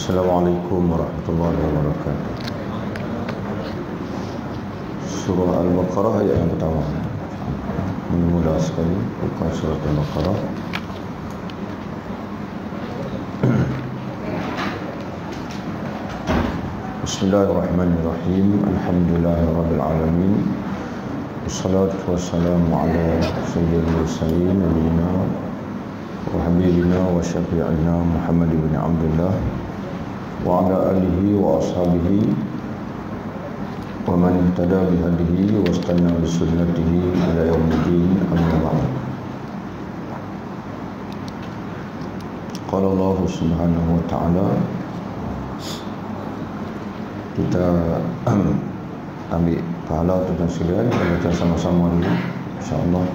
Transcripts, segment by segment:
Assalamualaikum warahmatullahi wabarakatuh. Surah Al-Baqarah ayat yang pertama. Mudah sekali buka surah Al-Baqarah. Bismillahirrahmanirrahim. Alhamdulillahirabbil alamin. Wassalatu wassalamu ala sayyidil mursalin nabiyina wa habibina wa syafi'ina Muhammad ibn Abdullah wa ala alihi wa ashabihi wa man ihtada bihadihi wa istanna bi sunnatihi ila yaumiddin, amma ba'd. Qala Allah subhanahu wa ta'ala, kita ambil pahala tuan sekalian, kita sama-sama dulu insya-Allah.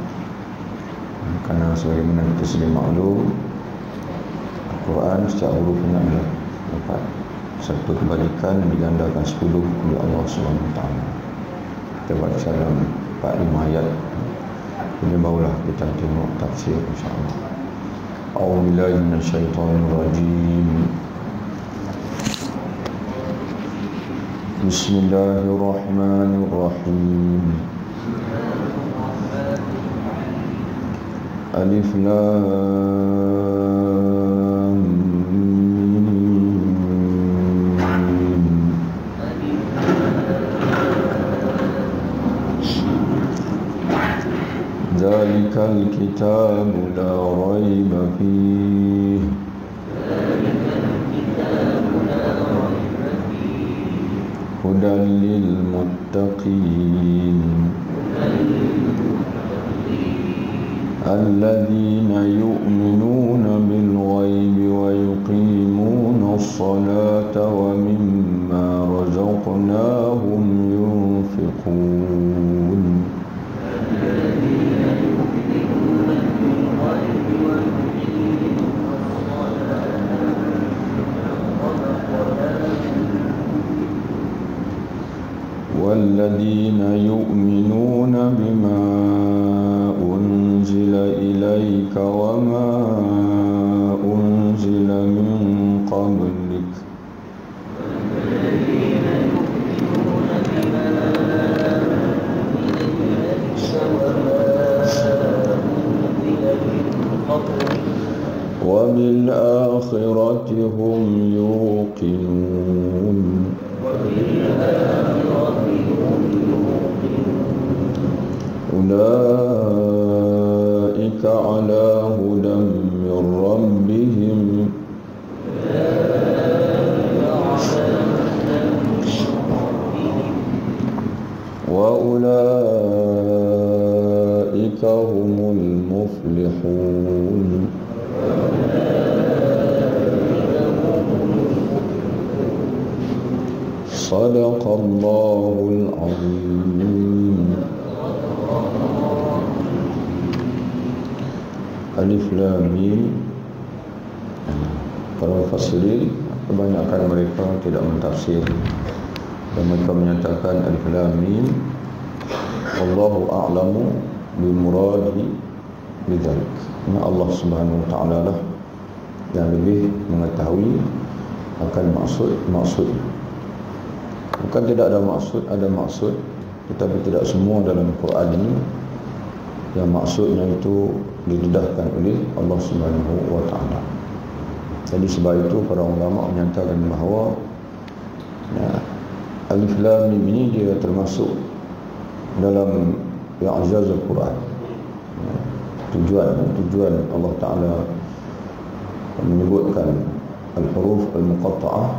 Karena sebagaimana kita sudah maklum, Al-Quran setiap hurufnya adalah dapat satu kebalikan yang digandakan 10 oleh Allah SWT. Kita baca dalam 4-5 ayat. Ini barulah kita tengok tafsir insya-Allah. A'udzubillahi minasyaitonirrajim. Bismillahirrahmanirrahim. Alif Lam Mim. Dzalikal kitabu la raiba fihi hudan lil muttaqin الذين يؤمنون بالغيب ويقيمون الصلاة ومما رزقناهم ينفقون والذين يؤمنون بما أنزل إليك وما أنزل من قبلك وبالآخرة هم يوقنون أولئك على هدى من ربهم وأولئك هم المفلحون. صدق الله العظيم. Alif Lam Mim. Para mufassirin kebanyakan mereka tidak mentafsir dan mereka menyatakan Alif Lam Mim wallahu a'lamu bimuradi bidzalik. Allah Subhanahu wa ta'ala lah yang lebih mengetahui akan maksud. Bukan tidak ada maksud, tetapi tidak semua dalam Quran ini yang maksudnya itu didedahkan oleh Allah Subhanahu wa ta'ala. Jadi sebab itu para ulama menyatakan bahawa Alif Lam Mim ini dia termasuk dalam i'jaz Al-Quran. Tujuan Allah Ta'ala menyebutkan al-huruf al-muqatta'ah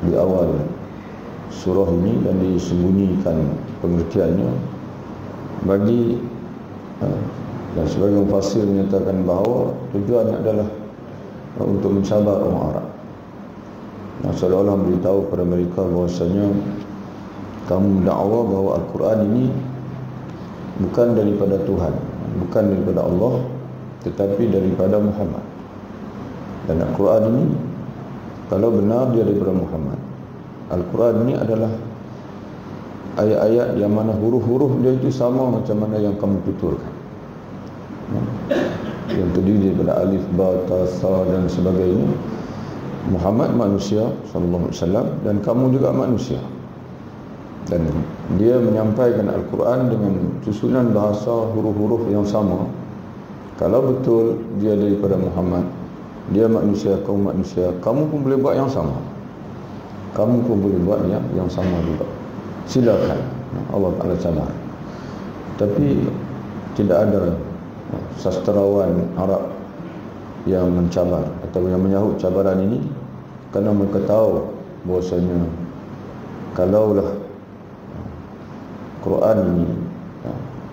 di awal surah ini dan disembunyikan pengertiannya bagi dan sebagai mufassir menyatakan bahawa tujuannya adalah untuk mencabar orang Arab. Seolah-olah beritahu kepada mereka bahawasanya kamu mendakwa bahawa Al-Quran ini bukan daripada Tuhan, bukan daripada Allah, tetapi daripada Muhammad. Dan Al-Quran ini kalau benar dia daripada Muhammad, Al-Quran ini adalah ayat-ayat yang mana huruf-huruf dia itu sama macam mana yang kamu tuturkan, yang terdiri daripada alif, ba, ta, sa dan sebagainya. Muhammad manusia sallallahu alaihi wasallam dan kamu juga manusia. Dan dia menyampaikan Al-Quran dengan susunan bahasa huruf-huruf yang sama. Kalau betul dia daripada Muhammad, dia manusia, kamu manusia, kamu pun boleh buat yang sama. Kamu pun boleh buat yang sama juga. Silakan. Allah Ta'ala cabar. Tapi tidak ada sastrawan Arab yang mencabar atau yang menyahut cabaran ini, kerana mereka tahu bahawasanya kalaulah Quran ini,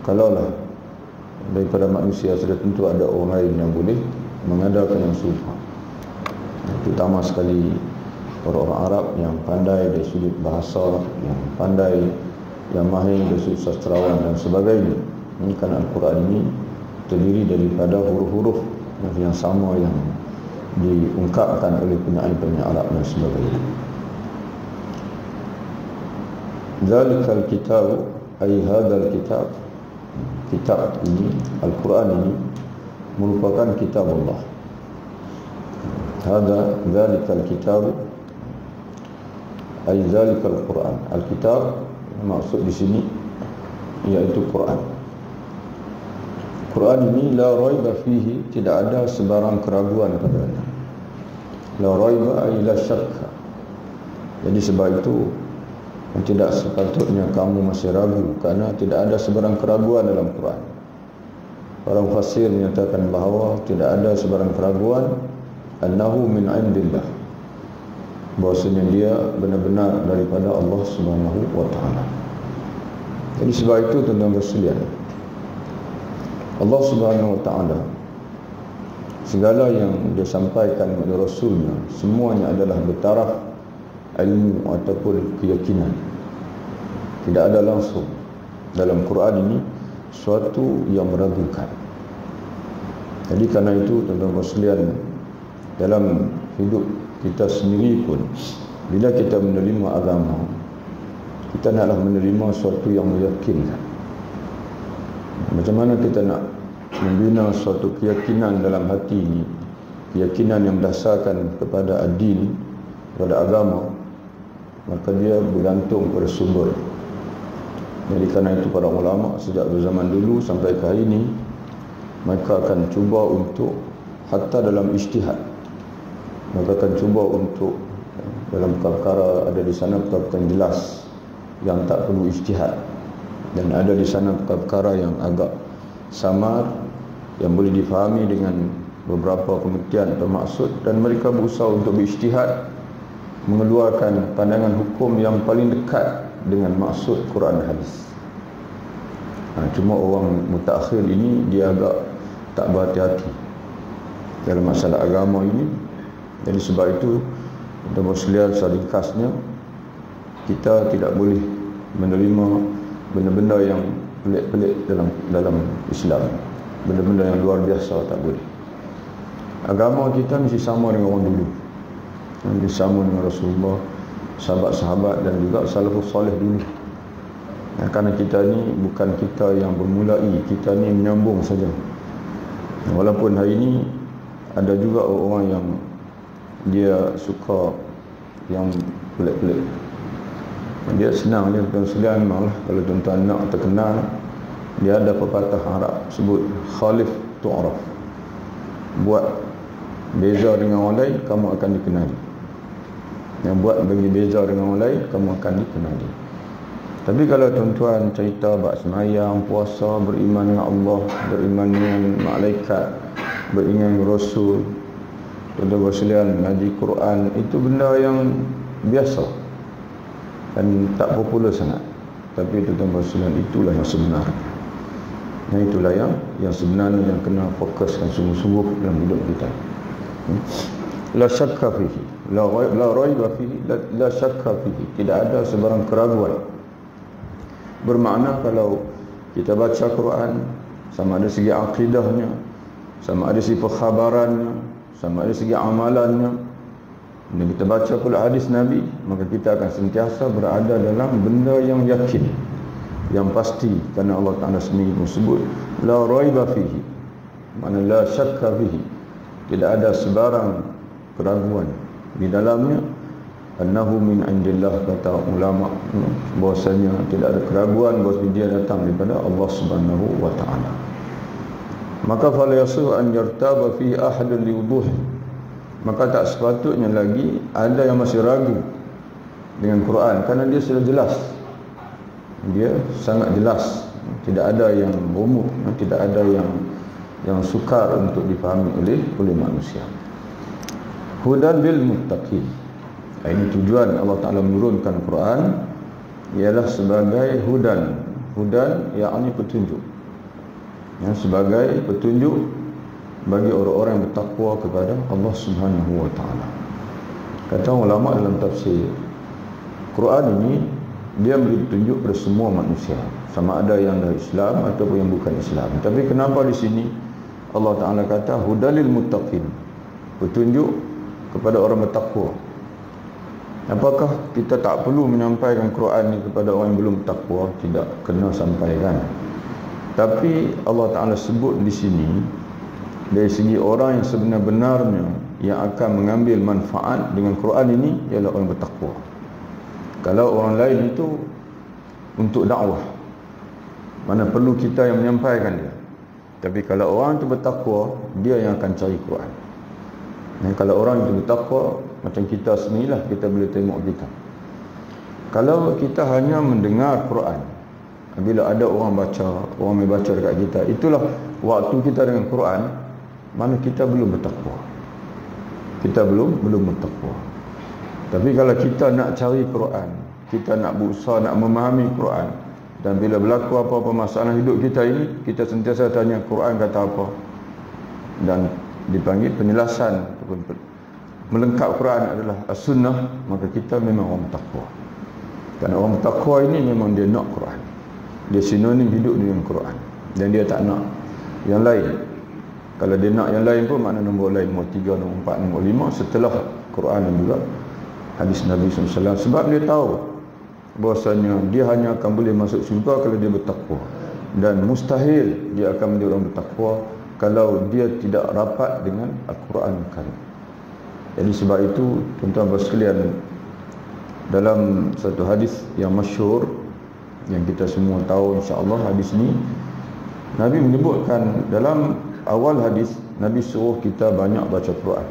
kalaulah daripada manusia, sudah tentu ada orang lain yang boleh mengadakan yang serupa. Terutama sekali orang-orang Arab yang pandai dari sudut bahasa, yang pandai, yang mahir dari sudut sastrawan dan sebagainya. Ini kan Al-Quran ini terdiri daripada huruf-huruf yang sama yang diungkapkan oleh penyair-penyair Arab dan sebagainya. Zalikal kitab, ay hadzal kitab, kitab ini, Al-Quran ini merupakan kitab Allah. Zalikal kitab, ay zalikal Quran. Al-kitab maksud di sini iaitu Quran. Quran ini la raiba fihi, tidak ada sebarang keraguan padanya. La raiba ay la syakka. Jadi sebab itu tidak sepatutnya kamu masih ragu, kerana tidak ada sebarang keraguan dalam Quran. Para mufassir menyatakan bahawa tidak ada sebarang keraguan, annahu min indillah, bahawasanya dia benar-benar daripada Allah Subhanahu wa taala. Jadi sebab itu tuan-tuan sekalian, Allah Subhanahu wa taala, segala yang dia sampaikan oleh Rasulnya, semuanya adalah bertaraf ilmu ataupun keyakinan. Tidak ada langsung dalam Quran ini suatu yang meragukan. Jadi kerana itu tuan-tuan sekalian, dalam hidup kita sendiri pun, bila kita menerima agama, kita naklah menerima suatu yang meyakinkan. Macam mana kita nak membina suatu keyakinan dalam hati ini, keyakinan yang berdasarkan kepada ad-din, kepada agama, maka dia bergantung pada sumber. Jadi kerana itu para ulama sejak zaman dulu sampai ke hari ini, mereka akan cuba untuk, hatta dalam ijtihad, mereka akan cuba untuk dalam perkara ada di sana perkara yang jelas yang tak perlu ijtihad, dan ada di sana perkara yang agak samar yang boleh difahami dengan beberapa pengertian atau maksud, dan mereka berusaha untuk berijtihad mengeluarkan pandangan hukum yang paling dekat dengan maksud Quran dan hadis. Cuma orang mutakhir ini dia agak tak berhati-hati dalam masalah agama ini. Jadi sebab itu, untuk sekalian, seringkasnya kita tidak boleh menerima benda-benda yang pelik-pelik dalam Islam, benda-benda yang luar biasa, tak boleh. Agama kita mesti sama dengan orang dulu, mesti sama dengan Rasulullah, sahabat-sahabat dan juga salafus salih dulu. Kerana kita ni bukan kita yang bermulai, kita ni menyambung saja. Walaupun hari ini ada juga orang yang dia suka yang pelik-pelik, dia senang dia tuan sekalian. Malah kalau tuan-tuan nak terkenal, dia ada pepatah Arab sebut khalif tu'raf, buat beza dengan orang lain, kamu akan dikenali. Yang buat bagi beza dengan orang lain, kamu akan dikenali. Tapi kalau tuan-tuan cerita bab sembahyang, puasa, beriman dengan Allah, beriman dengan malaikat, beriman dengan Rasul, tuan-tuan sekalian, ngaji Quran, itu benda yang biasa dan tak popular sangat. Tapi tuan-tuan sekalian, itulah yang sebenar. Dan itulah yang sebenarnya yang kena fokuskan sungguh-sungguh dalam hidup kita. La syakka fihi, la raiba fihi, la syakka fihi, tidak ada sebarang keraguan. Bermakna kalau kita baca Quran, sama ada segi akidahnya, sama ada segi perkhabarannya, sama ada segi amalannya, dan kita baca pula hadis Nabi, maka kita akan sentiasa berada dalam benda yang yakin, yang pasti. Kerana Allah Ta'ala sendiri menyebut la raiba fihi, makna la syakka fihi, tidak ada sebarang keraguan, di dalamnya annahu min indillah, kata ulama, bahwasanya tidak ada keraguan bahwa dia datang daripada Allah Subhanahu wa taala. Maka fala yasuh an yartaba fi ahad liwuduh, maka tak sepatutnya lagi ada yang masih ragu dengan Quran, kerana dia sudah jelas, dia sangat jelas, tidak ada yang rumit, tidak ada yang sukar untuk dipahami oleh manusia. Hudan lil muttaqin, ini tujuan Allah Ta'ala menurunkan Quran, ialah sebagai hudan. Hudan yakni petunjuk, sebagai petunjuk bagi orang-orang yang bertakwa kepada Allah Subhanahu wa taala. Kata ulama dalam tafsir, Quran ini dia beri petunjuk kepada semua manusia, sama ada yang dari Islam ataupun yang bukan Islam. Tapi kenapa di sini Allah Ta'ala kata hudalil muttaqin, petunjuk kepada orang bertakwa? Apakah kita tak perlu menyampaikan Quran ini kepada orang yang belum bertakwa? Tidak kena sampaikan. Tapi Allah Ta'ala sebut di sini, dari segi orang yang sebenar-benarnya yang akan mengambil manfaat dengan Quran ini ialah orang bertakwa. Kalau orang lain itu untuk dakwah, mana perlu kita yang menyampaikan dia. Tapi kalau orang itu bertakwa, dia yang akan cari Quran. Dan kalau orang itu bertakwa, macam kita sendirilah, kita boleh tengok kita. Kalau kita hanya mendengar Quran, bila ada orang baca, orang yang baca dekat kita, itulah waktu kita dengan Quran, mana kita belum bertakwa. Kita belum bertakwa. Tapi kalau kita nak cari Quran, kita nak berusaha nak memahami Quran, dan bila berlaku apa-apa masalah hidup kita ini, kita sentiasa tanya Quran kata apa, dan dipanggil penjelasan melengkap Quran adalah as-sunnah, maka kita memang orang bertakwa. Kerana orang bertakwa ini memang dia nak Quran, dia sinonim hidup dengan Quran, dan dia tak nak yang lain. Kalau dia nak yang lain pun makna nombor lain, nombor 3, nombor 4, nombor 5 setelah Quran dan juga hadis Nabi SAW. Sebab dia tahu bahwasanya dia hanya akan boleh masuk syurga kalau dia bertakwa, dan mustahil dia akan menjadi orang bertakwa kalau dia tidak rapat dengan Al-Quran Karim. Jadi sebab itu tuan-tuan sekalian, dalam satu hadis yang masyhur yang kita semua tahu insya-Allah, hadis ini Nabi menyebutkan dalam awal hadis, Nabi suruh kita banyak baca Quran,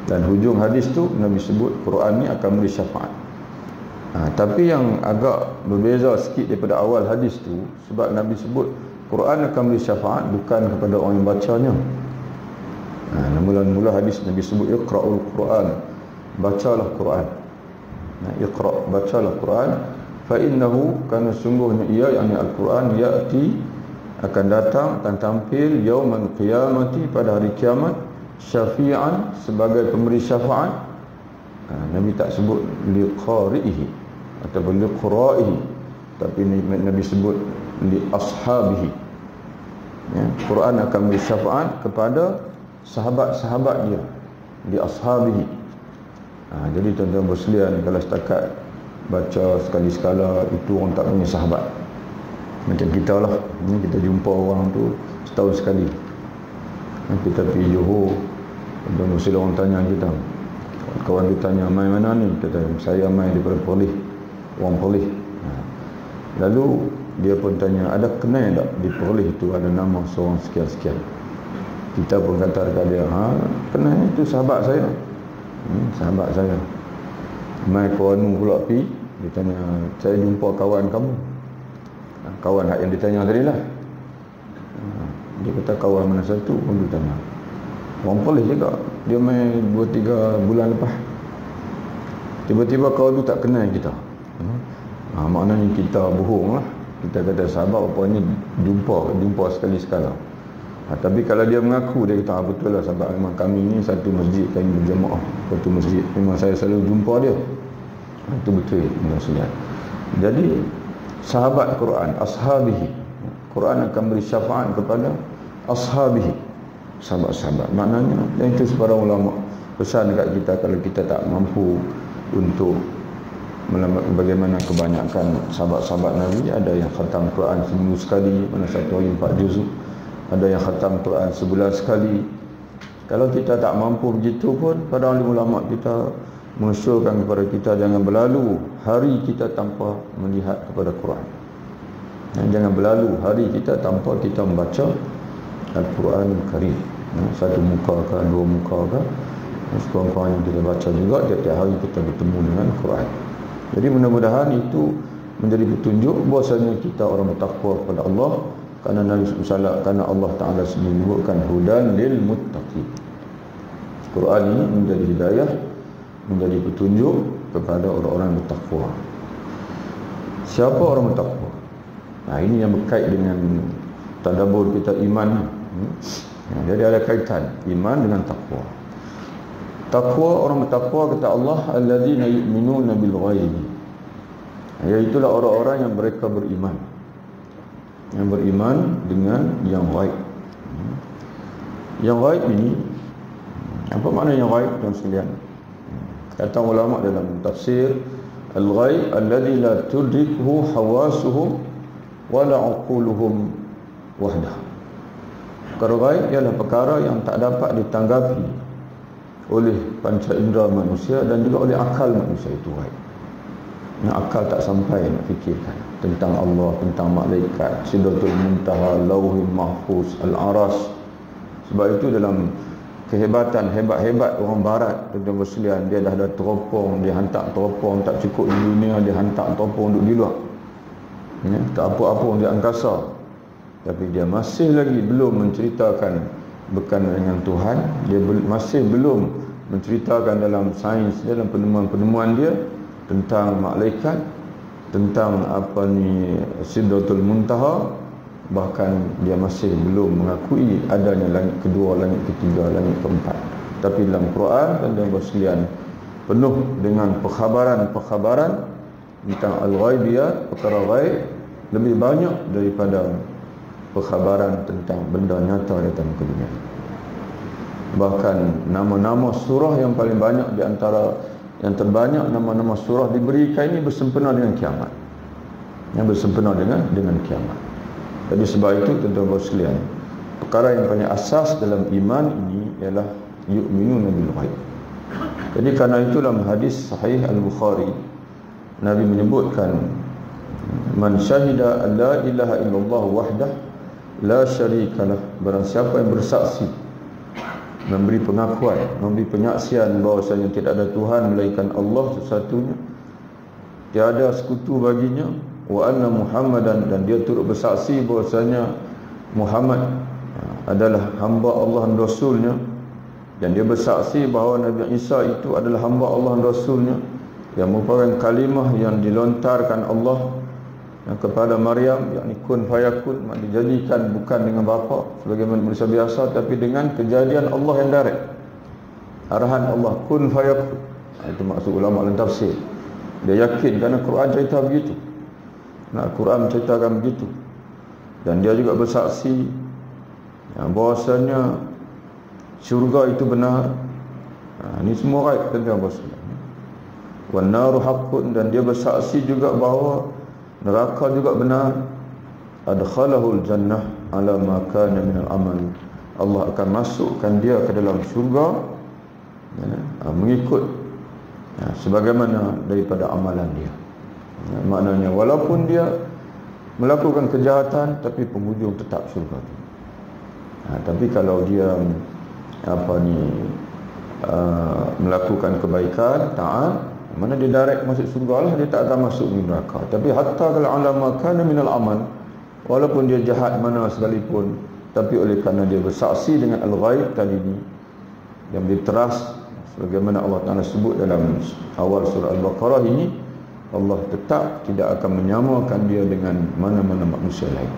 dan hujung hadis tu Nabi sebut Quran ni akan memberi syafaat. Tapi yang agak berbeza sikit daripada awal hadis tu, sebab Nabi sebut Quran akan memberi syafaat bukan kepada orang yang bacanya. Mula-mula hadis Nabi sebut iqra'ul Quran, bacalah Quran. Iqra', bacalah Quran, fa innahu, karena sungguhnya ia, yakni Al-Quran, ya'ti, akan datang, akan tampil yaumal qiyamati, pada hari kiamat, syafi'an, sebagai pemberi syafaat. Nabi tak sebut liqari'ihi ataupun liqra'ihi, tapi Nabi sebut li ashabihi. Quran akan memberi syafaat kepada sahabat-sahabat dia, li ashabihi. Jadi tuan-tuan bersekalian, kalau setakat baca sekali-sekala, itu orang tak punya sahabat. Macam kita lah, kita jumpa orang tu setahun sekali. Kita pergi Johor, dan mesti orang tanya kita, kawan kita tanya, mai mana ni? Kita kata, saya mai daripada Perlis, orang Perlis. Lalu dia pun tanya, ada kenal tak di Perlis tu ada nama seorang sekian-sekian? Kita pun kata dekat dia, kenal, itu sahabat saya. Sahabat saya. Mai kawan pula pergi, dia tanya, saya jumpa kawan kamu. Kawan yang ditanya tadi lah. Dia kata kawan mana satu pun dia tanya. Orang Perlis juga, dia main 2-3 bulan lepas. Tiba-tiba kawan tu tak kenal kita. Maknanya kita bohong lah. Kita kata sahabat rupanya jumpa sekali-sekala. Tapi kalau dia mengaku, dia kata betul lah sahabat, memang kami ni satu masjid, kami berjemaah satu masjid, memang saya selalu jumpa dia. Itu betul maksudnya. Jadi sahabat Quran, ashabihi, Quran akan beri syafaat kepada ashabihi, sahabat-sahabat. Maknanya, dan itu sebarang ulama pesan dekat kita, kalau kita tak mampu untuk bagaimana kebanyakan sahabat-sahabat Nabi, ada yang khatam Quran seminggu sekali, mana satu hari 4 juzuk, ada yang khatam Quran sebulan sekali. Kalau kita tak mampu begitu pun, para ulama kita mengusulkan kepada kita jangan berlalu hari kita tanpa melihat kepada Quran. Jangan berlalu hari kita tanpa kita membaca Al-Quran Karim. Satu muka ke, dua muka ke, sekurang-kurangnya kita baca juga tiap-tiap hari kita bertemu dengan Quran. Jadi mudah-mudahan itu menjadi petunjuk bahwasanya kita orang bertakwa kepada Allah, kerana Nabi SAW, kerana Allah Ta'ala sendiri menyebutkan hudan lil muttaqin. Quran ini menjadi hidayah, menjadi petunjuk kepada orang-orang yang bertakwa. Siapa orang bertakwa? Nah, ini yang berkait dengan tadabbur kita iman. Jadi ada kaitan iman dengan takwa. Takwa, orang bertakwa kata Allah, alladzina yu'minuna bil ghaibi. Iaitulah orang-orang yang mereka beriman. Yang beriman dengan yang ghaib. Yang ghaib ini, apa makna yang ghaib tuan sekalian? Kata ulama dalam tafsir, al-ghaib alladzi la tudrikuhu hawasuhum wala uquluhum wahdah. Perkara ghaib ialah perkara yang tak dapat ditanggapi oleh panca indera manusia dan juga oleh akal manusia, itu ghaib. Yang akal tak sampai nak fikirkan tentang Allah, tentang malaikat, Sidratul Muntaha, Lauhul Mahfuz, Al-Aras. Sebab itu dalam kehebatan hebat-hebat orang barat, tuan-tuan sekalian, dia dah ada teropong, dia hantar teropong tak cukup di dunia, dia hantar teropong duduk di luar. Ya, tak apa-apa di angkasa. Tapi dia masih lagi belum menceritakan berkenaan dengan Tuhan. Dia masih belum menceritakan dalam sains, dalam penemuan-penemuan dia tentang malaikat, tentang apa ni Sidratul Muntaha. Bahkan dia masih belum mengakui adanya langit kedua, langit ketiga, langit keempat. Tapi dalam Quran dan dalam sekalian penuh dengan perkhabaran tentang al-ghaibiyat, perkara ghaib, lebih banyak daripada perkhabaran tentang benda nyata datang ke dunia. Bahkan nama-nama surah yang paling banyak di antara yang terbanyak nama-nama surah diberikan ini bersempena dengan kiamat. Yang bersempena dengan kiamat. Jadi sebab itu tuan-tuan sekalian, perkara yang paling asas dalam iman ini ialah yu'minuna bil ghaib. Jadi kerana itu dalam hadis sahih Al-Bukhari, Nabi menyebutkan, man syahida an la ilaha illallah wahdah la syarikalah, barang siapa yang bersaksi, memberi pengakuan, memberi penyaksian bahawasanya tidak ada Tuhan melainkan Allah satu-satunya, tiada sekutu baginya, wa anna Muhammadan, dan dia turut bersaksi bahawasanya Muhammad adalah hamba Allah dan Rasulnya, dan dia bersaksi bahawa Nabi Isa itu adalah hamba Allah dan Rasulnya, yang merupakan kalimah yang dilontarkan Allah kepada Maryam, yakni kun fayakun, dijadikan bukan dengan bapa sebagaimana manusia biasa, tapi dengan kejadian Allah yang direct, arahan Allah, kun fayakun. Itu maksud ulama dalam tafsir. Dia yakin kerana Quran cerita begitu. Nah, Quran menceritakan begitu. Dan dia juga bersaksi bahawasanya syurga itu benar. Ini semua ghaib tentang Rasulullah. Wan naru haqqun, dan dia bersaksi juga bahawa neraka juga benar. Adkhalahul jannah ala ma kana min al-amal. Allah akan masukkan dia ke dalam syurga mengikut sebagaimana daripada amalan dia. Maknanya walaupun dia melakukan kejahatan, tapi penghujung tetap syurga. Tapi kalau dia melakukan kebaikan, taat, mana dia direct masuk surga lah, dia tak akan masuk neraka. Tapi hatta kalau alama kana minal amal, walaupun dia jahat mana sekalipun, tapi oleh kerana dia bersaksi dengan al-ghaib tadi ni, yang diteras sebagaimana Allah Ta'ala sebut dalam awal surah Al-Baqarah ini, Allah tetap tidak akan menyamakan dia dengan mana-mana manusia lain.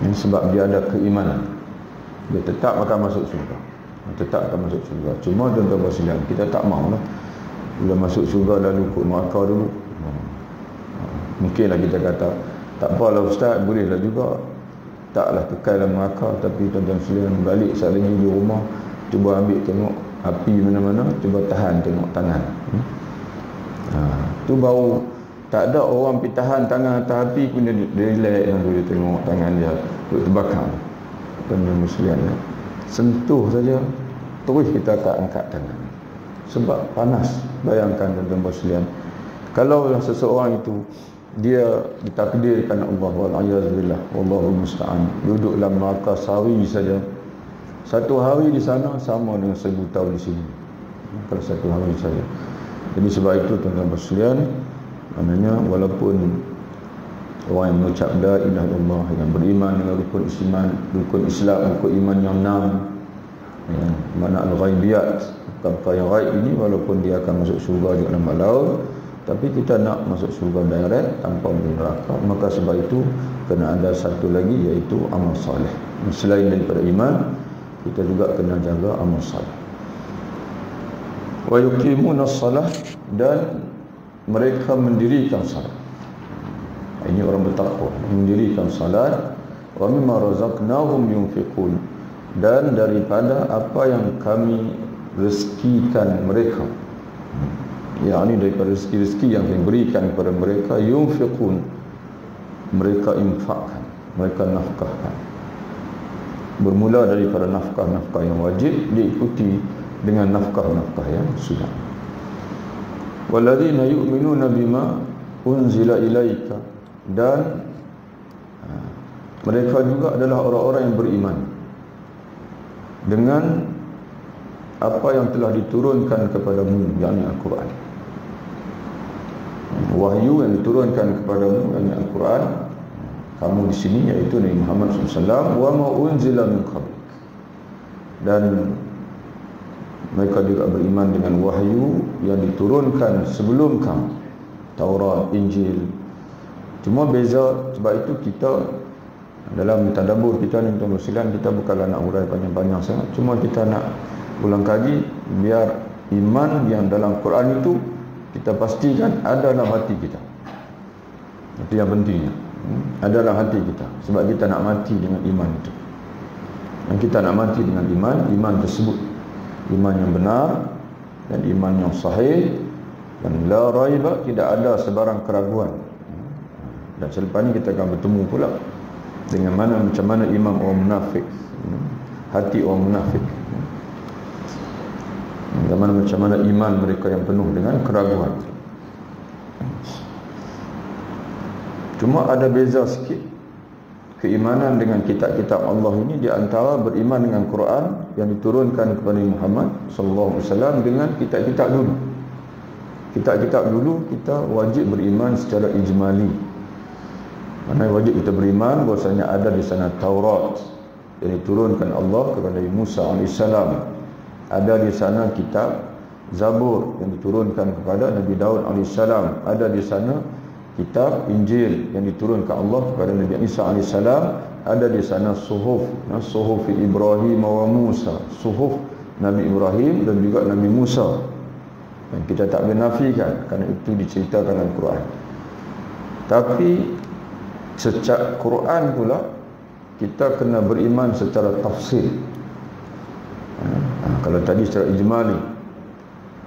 Yang sebab dia ada keimanan, dia tetap akan masuk surga. Tetap akan masuk surga. Cuma tuan-tuan sekalian, kita tak maulah bila masuk surga lalu ikut neraka dulu. Mungkinlah kita kata, tak apalah ustaz, bolehlah juga, taklah kekal dalam neraka. Tapi tuan-tuan sekalian, balik sekali lagi di rumah, cuba ambil tengok api mana-mana, cuba tahan tengok tangan. Tu baru tak ada orang pergi tahan tangan atas api pun dia relax dan dia tengok tangan dia duduk terbakar. Tuan-tuan sekalian, sentuh saja terus kita akan angkat tangan. Sebab panas. Bayangkan tuan-tuan sekalian, kalau seseorang itu dia ditakdirkan Allah wal-a'yazubillah, wallahul musta'an, duduk dalam neraka sawi saja, satu hari di sana sama dengan 1000 tahun di sini, kalau satu hari saja. Jadi sebab itu tuan-tuan sekalian, maknanya walaupun orang yang mengucap la ilaha illallah, yang beriman dengan rukun Islam, rukun iman yang 6, ya, mana al-ghaibiyat, perkara yang gaib ini, walaupun dia akan masuk syurga juga dalam laut, tapi kita nak masuk syurga direct tanpa melalui neraka, maka sebab itu kena ada satu lagi, iaitu amal soleh. Selain daripada iman, kita juga kena jaga amal soleh. Wa yuqimuna shalah, dan mereka mendirikan salat. Ini orang bertakwa, mendirikan salat. Wa mimma razaqnahum yunfiqun, dan daripada apa yang kami rezekikan mereka, yakni daripada rezeki-rezeki yang kami berikan kepada mereka, yunfiqun, mereka infakkan, mereka nafkahkan. Bermula daripada nafkah-nafkah yang wajib, diikuti dengan nafkah-nafkah yang sunnah. Walladzina yu'minuna bima unzila ilaika, dan mereka juga adalah orang-orang yang beriman dengan apa yang telah diturunkan kepadamu, yakni Al-Quran. Wahyu yang diturunkan kepadamu, yakni Al-Quran, kamu di sini, iaitu Nabi Muhammad SAW, wa ma unzila min qablik, dan mereka juga beriman dengan wahyu yang diturunkan sebelum kamu, Taurat, Injil. Cuma beza, sebab itu kita dalam tadabbur kita ni tuan-tuan sekalian, kita bukanlah nak urai panjang-panjang sangat, cuma kita nak ulang kaji biar iman yang dalam Quran itu kita pastikan ada dalam hati kita. Itu yang pentingnya, ada dalam hati kita, sebab kita nak mati dengan iman itu. Dan kita nak mati dengan iman tersebut, iman yang benar dan iman yang sahih, dan la raiba, tidak ada sebarang keraguan. Dan selepas ini kita akan bertemu pula dengan macam mana iman orang munafik, hati orang munafik, macam mana iman mereka yang penuh dengan keraguan. Cuma ada beza sikit keimanan dengan kitab-kitab Allah ini, di antara beriman dengan Quran yang diturunkan kepada Muhammad sallallahu alaihi wasallam dengan kitab-kitab dulu. Kitab-kitab dulu kita wajib beriman secara ijmali. Mana wajib kita beriman bahwasanya ada di sana Taurat yang diturunkan Allah kepada Nabi Musa alaihissalam. Ada di sana kitab Zabur yang diturunkan kepada Nabi Daud alaihissalam. Ada di sana kitab Injil yang diturunkan Allah kepada Nabi Isa alaihissalam. Ada di sana suhuf Ibrahim wa Musa, suhuf Nabi Ibrahim dan juga Nabi Musa. Dan kita tak boleh nafikan, kerana itu diceritakan dalam Quran. Tapi sejak Quran pula kita kena beriman secara tafsir. Kalau tadi secara ijmali,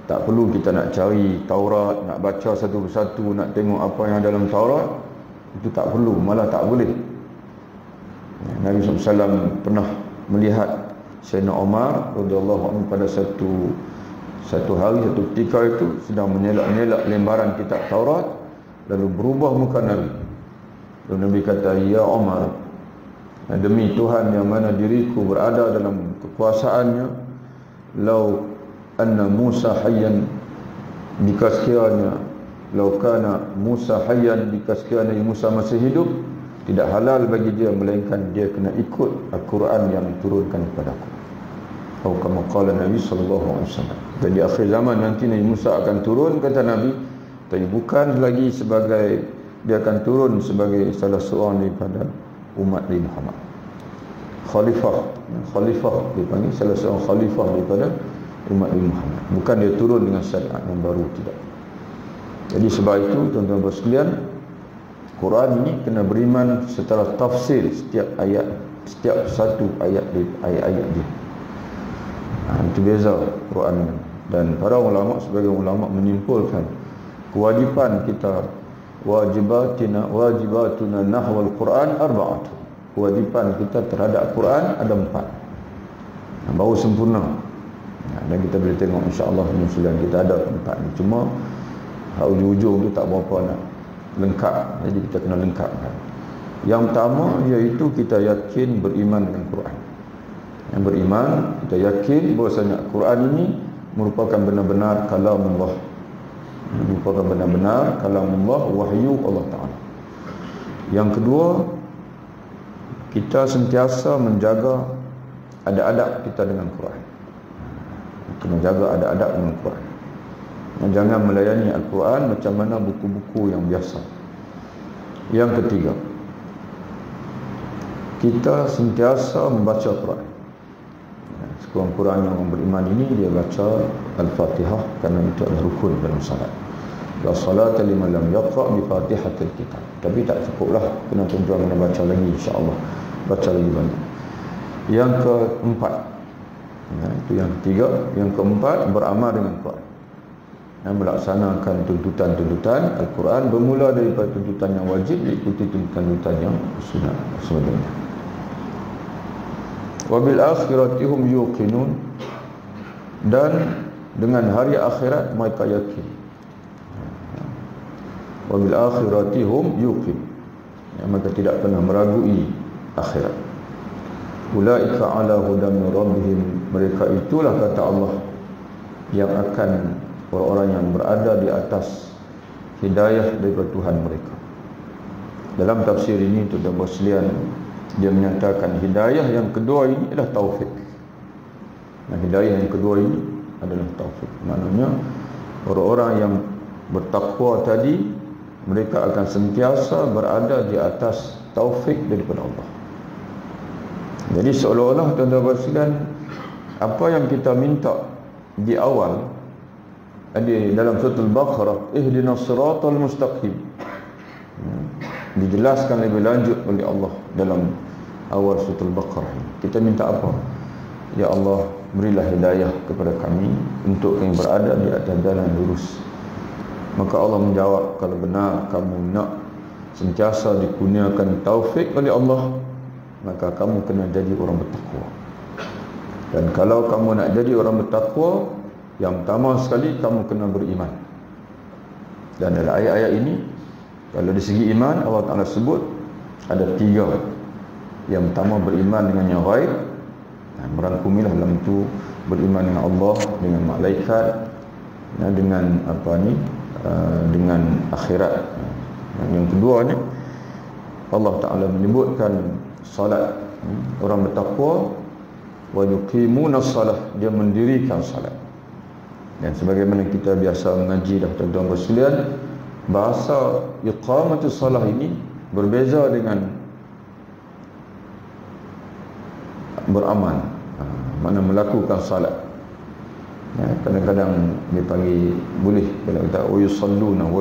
tak perlu kita nak cari Taurat, nak baca satu persatu, nak tengok apa yang ada dalam Taurat, itu tak perlu, malah tak boleh. Nabi SAW pernah melihat Sayyidina Umar radhiyallahu anhu pada satu hari, satu ketika itu sedang menyelak-nyelak lembaran kitab Taurat, lalu berubah muka Nabi. Lalu Nabi kata, "Ya Umar, demi Tuhan yang mana diriku berada dalam kekuasaannya, lau anna Musa hayyan, jika sekiranya lau kana Musa hayyan, jika sekiranya Musa masih hidup, tidak halal bagi dia melainkan dia kena ikut Al-Quran yang diturunkan kepadaku." Atau kama qala Nabi sallallahu alaihi wasallam. Dan di akhir zaman nanti Nabi Musa akan turun, kata Nabi, tapi bukan lagi sebagai, dia akan turun sebagai salah seorang daripada umat Nabi Muhammad. Khalifah dipanggil, salah seorang khalifah daripada umat Nabi Muhammad. Bukan dia turun dengan syariat yang baru, tidak. Jadi sebab itu tuan-tuan sekalian, Quran ini kena beriman secara tafsir setiap ayat, setiap satu ayat dia. Itu beza Quran. Dan para ulama, sebagai ulama menyimpulkan kewajipan kita, wajibatuna nahwal Quran arba'atu. Kewajipan kita terhadap Quran ada 4. Baru sempurna. Dan kita boleh tengok insya-Allah penyusulan kita ada tempat ni. Cuma ujung-ujung tu tak berapa nak lengkap. Jadi kita kena lengkapkan. Yang pertama iaitu kita yakin beriman dengan Quran. Yang beriman, kita yakin bahawasanya Quran ini merupakan benar-benar kalamullah. Merupakan benar-benar kalamullah, wahyu Allah Ta'ala. Yang kedua, kita sentiasa menjaga adab-adab kita dengan Quran. Kena jaga adab-adab dengan Quran. Jangan melayani Al-Quran macam mana buku-buku yang biasa. Yang ketiga, kita sentiasa membaca Quran. Sekurang-kurangnya orang beriman ini dia baca Al-Fatihah, kerana itu adalah rukun dalam salat. La salata liman lam yaqra' bi Fatihatil Kitab. Tapi tak cukuplah, kena tuan-tuan kena baca lagi insya-Allah. Baca lagi banyak. Yang keempat, itu yang ketiga. Yang keempat, beramal dengan Quran. Dan melaksanakan tuntutan-tuntutan Al-Quran, bermula daripada tuntutan yang wajib diikuti tuntutan-tuntutan yang sunat sebenarnya. Wabil akhirati hum yuqinun, dan dengan hari akhirat mereka yakin. Wabil akhirati hum yuqin, mereka tidak pernah meragui akhirat. Ulaika ala hudan min rabbihim, mereka itulah kata Allah yang akan orang-orang yang berada di atas hidayah daripada Tuhan mereka. Dalam tafsir ini tuan-tuan sekalian, dia menyatakan hidayah yang kedua ini adalah taufik. Dan hidayah yang kedua ini adalah taufik. Maknanya orang-orang yang bertakwa tadi, mereka akan sentiasa berada di atas taufik daripada Allah. Jadi seolah-olah tuan-tuan sekalian, apa yang kita minta di awal di dalam surah Al-Baqarah, ihdinas siratal mustaqim, dijelaskan lebih lanjut oleh Allah dalam awal surah Al-Baqarah. Kita minta apa? Ya Allah, berilah hidayah kepada kami untuk kami berada di atas jalan lurus. Maka Allah menjawab, kalau benar kamu nak sentiasa dikurniakan taufik oleh Allah, maka kamu kena jadi orang bertakwa. Dan kalau kamu nak jadi orang bertakwa, yang pertama sekali kamu kena beriman. Dan dalam ayat-ayat ini, kalau dari segi iman, Allah Ta'ala sebut ada 3. Yang pertama beriman dengan yang ghaib, dan merangkumilah dalam itu beriman dengan Allah, dengan malaikat, dengan dengan akhirat. Dan yang keduanya, Allah Ta'ala menyebutkan salat. Orang bertakwa, wa yuqimuna salah, dia mendirikan salat. Dan sebagaimana kita biasa mengaji dah tuan-tuan sekalian, bahasa iqamatus salah ini berbeza dengan beramal, mana melakukan salat. Kadang-kadang dipanggil, boleh kalau kita wa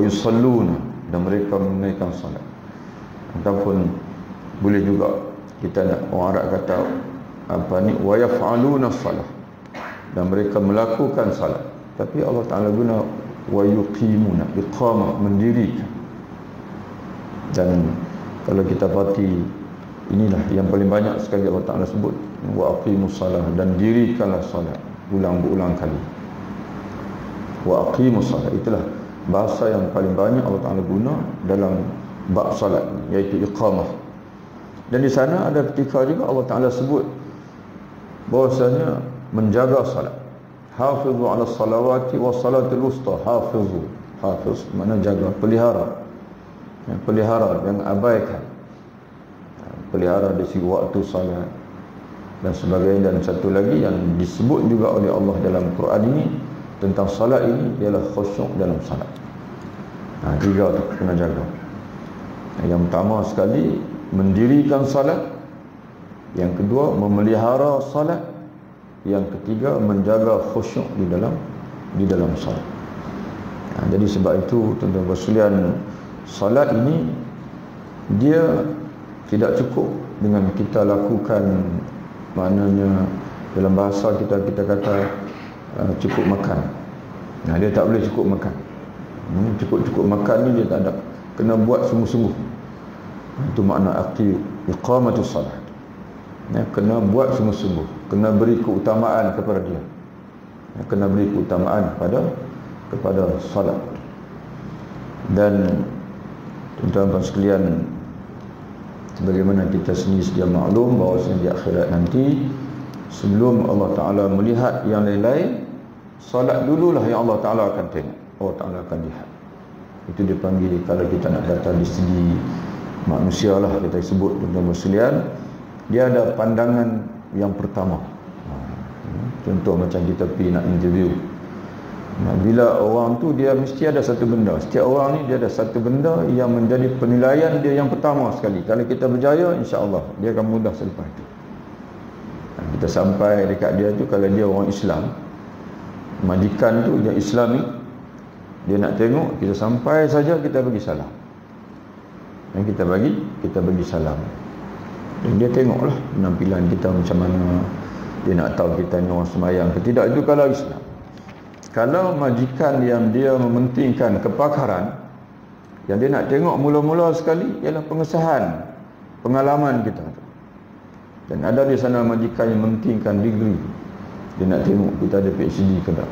yusalluna, dan mereka menunaikan salat. Ataupun boleh juga kita nak orang Arab kata wa yaf'aluna salah, dan mereka melakukan salat. Tapi Allah Ta'ala guna wa yuqimuna, iqamah, mendirikan. Dan kalau kita perhati, inilah yang paling banyak sekali Allah Ta'ala sebut, wa aqimus salah, dan dirikanlah salat berulang kali. Wa aqimus salah, itulah bahasa yang paling banyak Allah Ta'ala guna dalam bab salat, iaitu iqamah. Dan di sana ada ketika juga Allah Ta'ala sebut bahwasanya menjaga salat. Hafizu ala salawati wa salatul wusta. Hafiz mana jaga, pelihara. Pelihara, jangan abaikan. Pelihara di segi waktu salat dan sebagainya. Dan satu lagi yang disebut juga oleh Allah dalam Quran ini tentang salat ini ialah khusyuk dalam salat. 3 tu kena jaga. Yang pertama sekali mendirikan salat, yang kedua memelihara salat, yang ketiga menjaga khusyuk di dalam salat. Jadi sebab itu tuan-tuan sekalian, salat ini dia tidak cukup dengan kita lakukan, maknanya dalam bahasa kita kata cukup makan. Dia tak boleh cukup makan. Cukup makan ni dia tak ada, kena buat sungguh-sungguh. Itu makna iqamatus salat. Kena buat sungguh-sungguh, kena beri keutamaan kepada dia. kena beri keutamaan kepada solat. Dan tuan-tuan sekalian, sebagaimana kita sendiri sedia maklum bahawa di akhirat nanti, sebelum Allah Ta'ala melihat yang lain-lain, solat dululah yang Allah Ta'ala akan tengok, Allah Ta'ala akan lihat. Itu dipanggil, kalau kita nak kata di segi manusia lah kita sebut, tuan-tuan sekalian, dia ada pandangan yang pertama. Contoh macam kita pergi nak interview, bila orang tu dia mesti ada satu benda, setiap orang ni dia ada satu benda yang menjadi penilaian dia yang pertama sekali. Kalau kita berjaya, insya-Allah dia akan mudah selepas itu. Kita sampai dekat dia tu, kalau dia orang Islam, majikan tu dia Islami, dia nak tengok, kita sampai saja kita bagi salam. Dan kita bagi salam. Dan dia tengoklah penampilan kita macam mana, dia nak tahu kita ni orang sembahyang ke tidak. Itu kalau Islam. Kalau majikan yang dia mementingkan kepakaran, yang dia nak tengok mula-mula sekali ialah pengesahan pengalaman kita. Dan ada di sana majikan yang mementingkan degree, dia nak tengok kita ada PhD ke tak.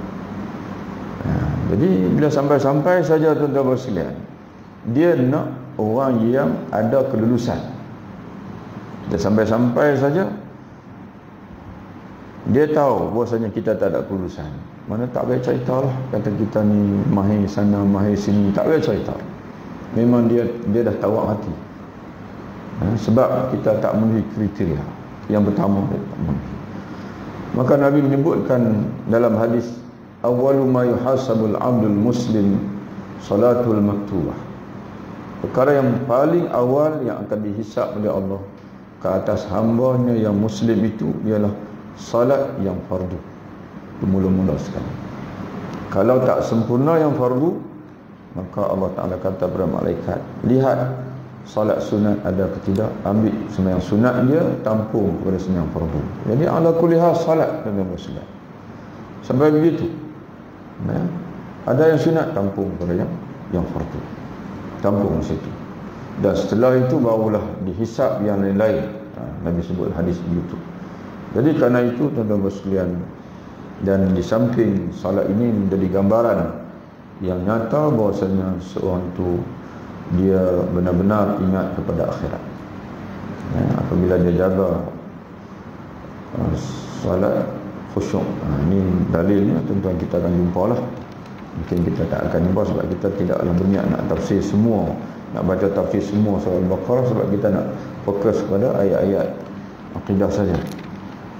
Jadi bila sampai-sampai saja tuan-tuan sekalian, dia nak orang yang ada kelulusan. Kita sampai-sampai saja, dia tahu bahasanya kita tak ada kelulusan. Mana tak payah cerita lah, kata kita ni mahir sana, mahir sini, tak payah cerita. Memang dia dah tawak hati. Sebab kita tak memenuhi kriteria yang pertama. Maka Nabi menyebutkan dalam hadis, awwalu ma yuhasabul abdul muslim salatul maktubah. Perkara yang paling awal yang akan dihisap oleh Allah ke atas hambanya yang muslim itu ialah salat yang fardu. Mula-mula sekali. Kalau tak sempurna yang fardu, maka Allah Ta'ala kata kepada malaikat, lihat salat sunat ada ke tidak, ambil sembahyang sunat dia, tampung kepada sembahyang fardu. Jadi ala kulli hal salat dengan muslim. Sampai begitu. Ada yang sunat, tampung kepada yang fardu. Tampung di situ. Dan setelah itu barulah dihisap yang lain-lain. Nabi sebut hadis begitu. Jadi kerana itu tuan-tuan sekalian, dan di samping salat ini menjadi gambaran yang nyata bahawasanya seorang itu dia benar-benar ingat kepada akhirat. Apabila dia jaga salat khusyuk. Ini dalilnya tuan-tuan kita akan jumpa lah. Mungkin kita tak akan jumpa sebab kita tidaklah berniat nak tafsir semua, nak baca tafsir semua surah Al-Baqarah, sebab kita nak fokus kepada ayat-ayat akidah saja.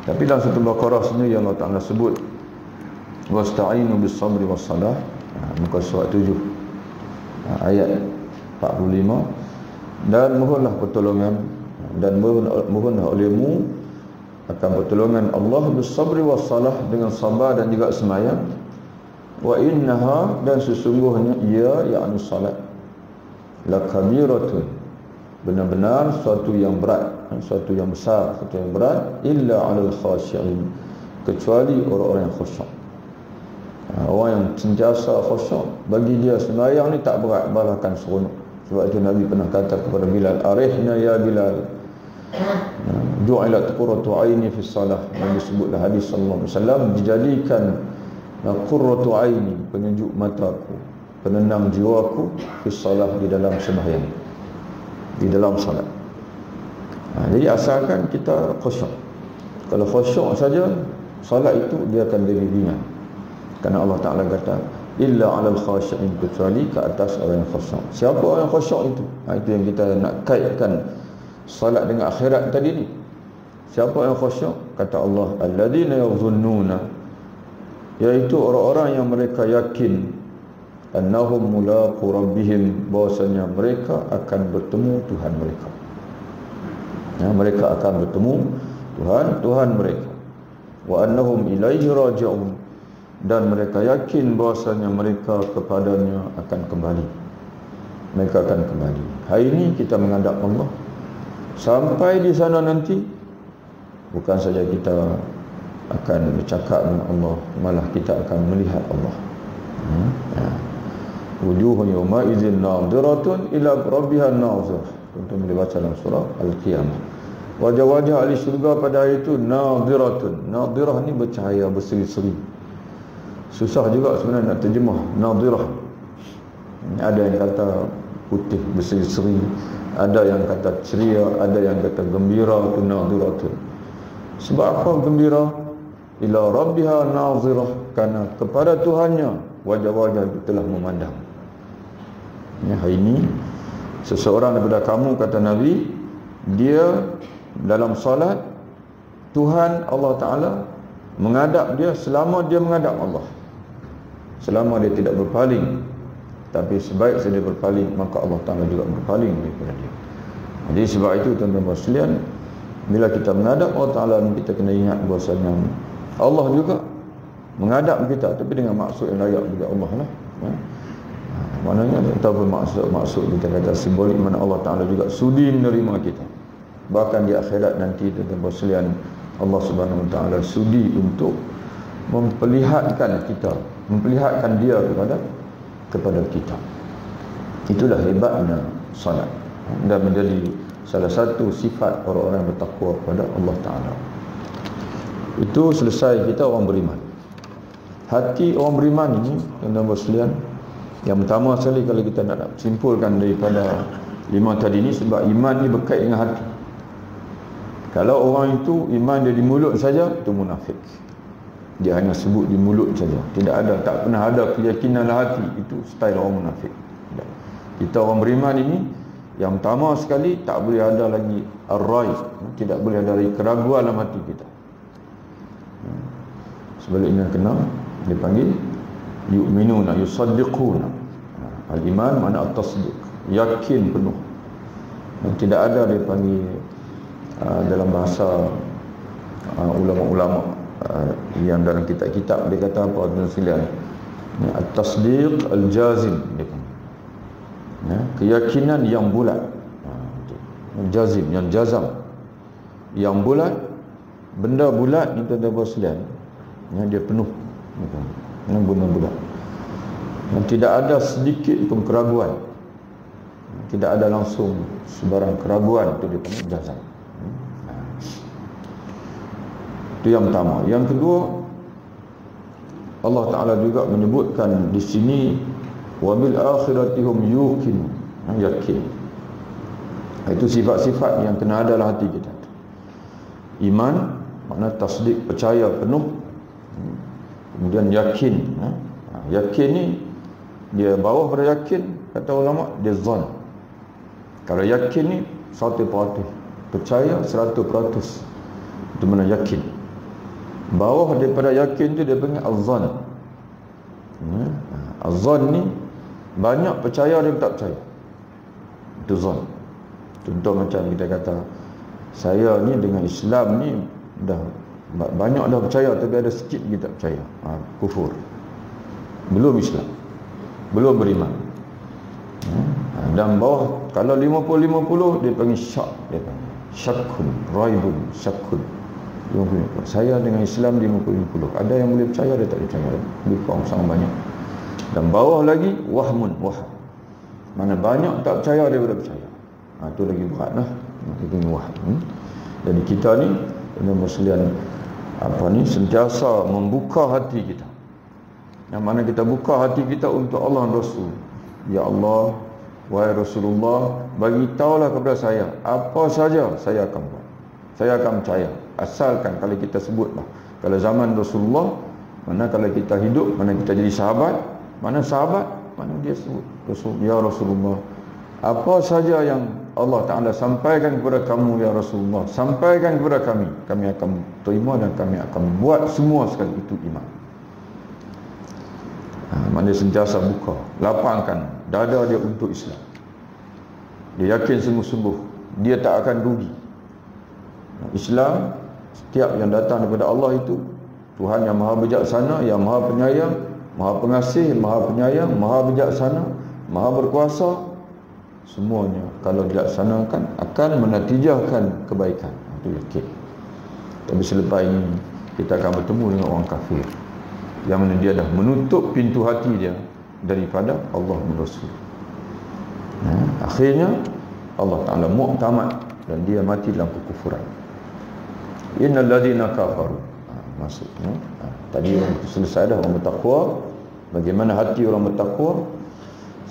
Tapi dalam surah Al-Baqarah sendiri Allah Ta'ala sebut wasta'inu bis-sabri was-salah, muka surat 7 ayat 45, dan mohonlah pertolongan dan mohonlah olehmu akan pertolongan Allah bis-sabri was-salah, dengan sabar dan juga sembahyang. Wa innaha, dan sesungguhnya ia yakni salat, la kabiratun, benar-benar suatu yang berat, suatu yang besar, suatu yang berat, illa 'alal khashi'in, kecuali orang-orang yang khusyuk. Orang yang sentiasa khusyuk, bagi dia sembahyang ni tak berat, bahkan seronok. Sebab itu Nabi pernah kata kepada Bilal, arihna ya Bilal, ju'ilat qurratu aini fi salah. Nabi sebutlah hadis sallallahu alaihi wasallam, dijadikan qurratu aini, penyejuk mataku, penenang jiwaku, fi salah, di dalam sembahyang, di dalam salat. Jadi asalkan kita khusyuk. Kalau khusyuk saja, salat itu dia akan lebih ringan. Kerana Allah Ta'ala kata illa 'alal khashi'in, kecuali ke atas orang yang khusyuk. Siapa orang yang khusyuk itu? Itu yang kita nak kaitkan salat dengan akhirat tadi ni. Siapa yang khusyuk? Kata Allah, alladzina yadhunnuna, iaitu orang-orang yang mereka yakin annahum mulaqu rabbihim, bahwasanya mereka akan bertemu Tuhan mereka. Mereka akan bertemu Tuhan mereka. Wa annahum ilaihi raji'un, dan mereka yakin bahwasanya mereka kepadanya akan kembali. Mereka akan kembali. Hari ini kita menghadap Allah. Sampai di sana nanti, bukan saja kita akan bercakap dengan Allah, malah kita akan melihat Allah. Wujuhun yawma idzin nadhiratun ila rabbiha nadhirah. Untuk boleh baca dalam surah Al-Qiyamah. Wajah-wajah ahli syurga pada hari itu nadhiratun. Nadhirah ni bercahaya, berseri-seri. Susah juga sebenarnya nak terjemah nadhirah. Ada yang kata putih berseri-seri, ada yang kata ceria, ada yang kata gembira, tu nadhiratun. Sebab apa gembira? Ila rabbiha nadhirah, karena kepada Tuhannya wajah-wajah itu telah memandang. Ya, hari ini seseorang daripada kamu, kata Nabi, dia dalam solat, Tuhan Allah Ta'ala menghadap dia selama dia menghadap Allah, selama dia tidak berpaling. Tapi sebaik dia berpaling, maka Allah Ta'ala juga berpaling daripada dia. Jadi sebab itu tuan-tuan sekalian, bila kita menghadap Allah Ta'ala, kita kena ingat bahawasanya Allah juga menghadap kita, tapi dengan maksud yang layak bagi Allah lah. Maknanya ataupun maksud kita kata simbolik, mana Allah Ta'ala juga sudi menerima kita. Bahkan di akhirat nanti tuan-tuan sekalian, Allah Subhanahu Wa Ta'ala sudi untuk memperlihatkan kita, memperlihatkan dia kepada kita. Itulah hebatnya salat, dan menjadi salah satu sifat orang-orang yang bertakwa kepada Allah Ta'ala. Itu selesai kita orang beriman. Hati orang beriman ini, tuan-tuan sekalian, yang pertama sekali kalau kita nak simpulkan daripada 5 tadi ni, sebab iman ni berkait dengan hati. Kalau orang itu iman dia di mulut saja, itu munafik. Dia hanya sebut di mulut saja, tidak ada, tak pernah ada keyakinan dalam hati. Itu style orang munafik. Kita orang beriman ini, yang pertama sekali, tak boleh ada lagi ar-rai, tidak boleh ada lagi keraguan dalam hati kita. Sebaliknya kena dipanggil yu'minuna, yusaddiquna. Al-iman makna at-tasdiq, yakin penuh. Dan tidak ada dia panggil dalam bahasa ulama-ulama yang dalam kitab-kitab dia kata apa tuan sekalian, at-tasdiq al-jazim, dia panggil, keyakinan yang bulat, jazim, yang jazam, yang bulat. Benda bulat ni tuan-tuan sekalian, dia penuh, yang benda bulat, dan tidak ada sedikit pun keraguan, tidak ada langsung sebarang keraguan, itu dia panggil jazam. Itu yang pertama. Yang kedua, Allah Ta'ala juga menyebutkan di sini wa bil akhirati hum yuqin, yakin. Itu sifat-sifat yang kena ada dalam hati kita. Iman makna tasdik, percaya penuh. Kemudian yakin. Yakin ni dia bawah pada yakin, kata ulama, dia zon. Kalau yakin ni 100%, percaya 100%, itu mana yakin. Bawah daripada yakin tu dia panggil az-zan. Az-zan ni banyak percaya dia tak percaya, itu zan. Contoh macam kita kata, saya ni dengan Islam ni dah banyak dah percaya, tapi ada sikit kita tak percaya, kufur, belum Islam, belum beriman. Dan bawah kalau 50-50 dia panggil syak, dia panggil syakun, raibun, syakun. 50. Saya dengan Islam 50-50. Ada yang boleh percaya, dia tak percaya, lebih kurang sama banyak. Dan bawah lagi wahmun, waham, mana banyak tak percaya daripada percaya. Itu lagi berat lah, itu waham. Jadi kita ni muslimin sentiasa membuka hati kita. Yang mana kita buka hati kita untuk Allah dan Rasul. Ya Allah, wahai Rasulullah, bagi tahulah kepada saya apa saja saya akan buat, saya akan percaya, asalkan kalau kita sebutlah, kalau zaman Rasulullah, mana kalau kita hidup, mana kita jadi sahabat, mana sahabat, mana dia sebut Rasul, ya Rasulullah, apa saja yang Allah Ta'ala sampaikan kepada kamu ya Rasulullah, sampaikan kepada kami akan terima dan kami akan buat semua sekali. Itu iman. Mana sentiasa buka, lapangkan dada dia untuk Islam. Dia yakin sungguh-sungguh dia tak akan rugi. Islam, setiap yang datang daripada Allah itu Tuhan yang maha bijaksana, yang maha penyayang, maha pengasih, maha penyayang, maha bijaksana, maha berkuasa. Semuanya kalau dilaksanakan akan menatijahkan kebaikan. Itu yakin. Tapi selepas ini kita akan bertemu dengan orang kafir, yang mana dia dah menutup pintu hati dia daripada Allah dan Rasul. Akhirnya Allah Ta'ala mu'tamad dan dia mati dalam kekufuran. Innal ladzina kafaru, masuk. Tadi selesai dah orang bertakwa. Bagaimana hati orang bertakwa?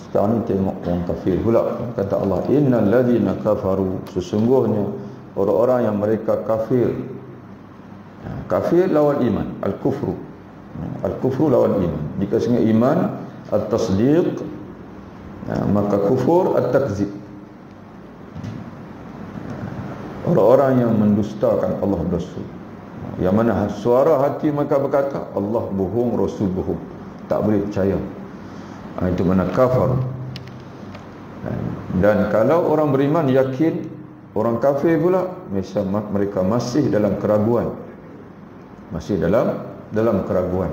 Sekarang ni tengok orang kafir pula. Kata Allah, innal ladzina kafaru, sesungguhnya orang-orang yang mereka kafir. Kafir lawan iman, al-kufru. Al-kufru lawan iman. Jika sengaja iman at-tasdiq, maka kufur at-takzib. Orang-orang yang mendustakan Allah Rasul, yang mana suara hati mereka berkata Allah bohong, Rasul bohong, tak boleh percaya. Itu mana kafar. Dan kalau orang beriman yakin, orang kafir pula mereka masih dalam keraguan, masih dalam keraguan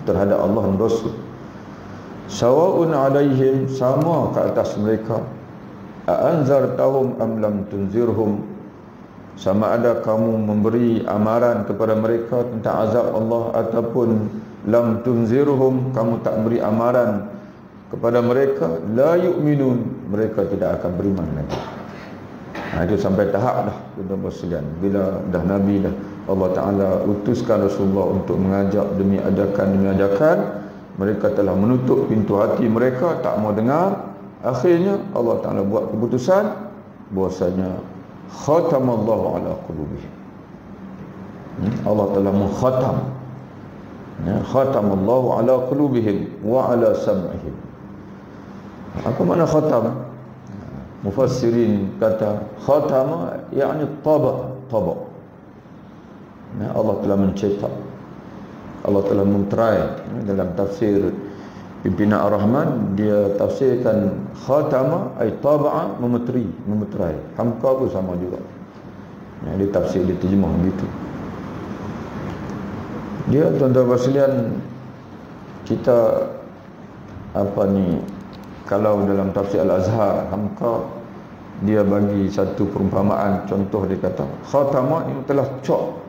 terhadap Allah dan Rasul. Sawa'un alaihim, sama ke atas mereka, a'anzartahum am lam tunzirhum, sama ada kamu memberi amaran kepada mereka tentang azab Allah ataupun lam tunzirhum, kamu tak beri amaran kepada mereka, la yu'minun, mereka tidak akan beriman lagi. Itu sampai tahap dah, tuan-tuan sekalian, bila dah Nabi dah Allah Ta'ala utuskan Rasulullah untuk mengajak demi ajakan, mereka telah menutup pintu hati mereka, tak mau dengar. Akhirnya Allah Ta'ala buat keputusan bahwasanya khatamallahu ala qulubihim. Allah telah mengkhatam, khatamallahu ala qulubihim wa ala sam'ihim. Apa makna khatam? Mufassirin kata khatama yakni taba. Allah telah mencetak, Allah telah menterai. Dalam tafsir pimpinan Ar-Rahman, dia tafsirkan khatama ay taba'a, memeterai. Hamka pun sama juga. Dia tafsir, dia terjemah begitu. Dia, tuan-tuan sekalian, kita kalau dalam tafsir Al-Azhar, Hamka, dia bagi satu perumpamaan. Contoh, dia kata khatama ini telah cok.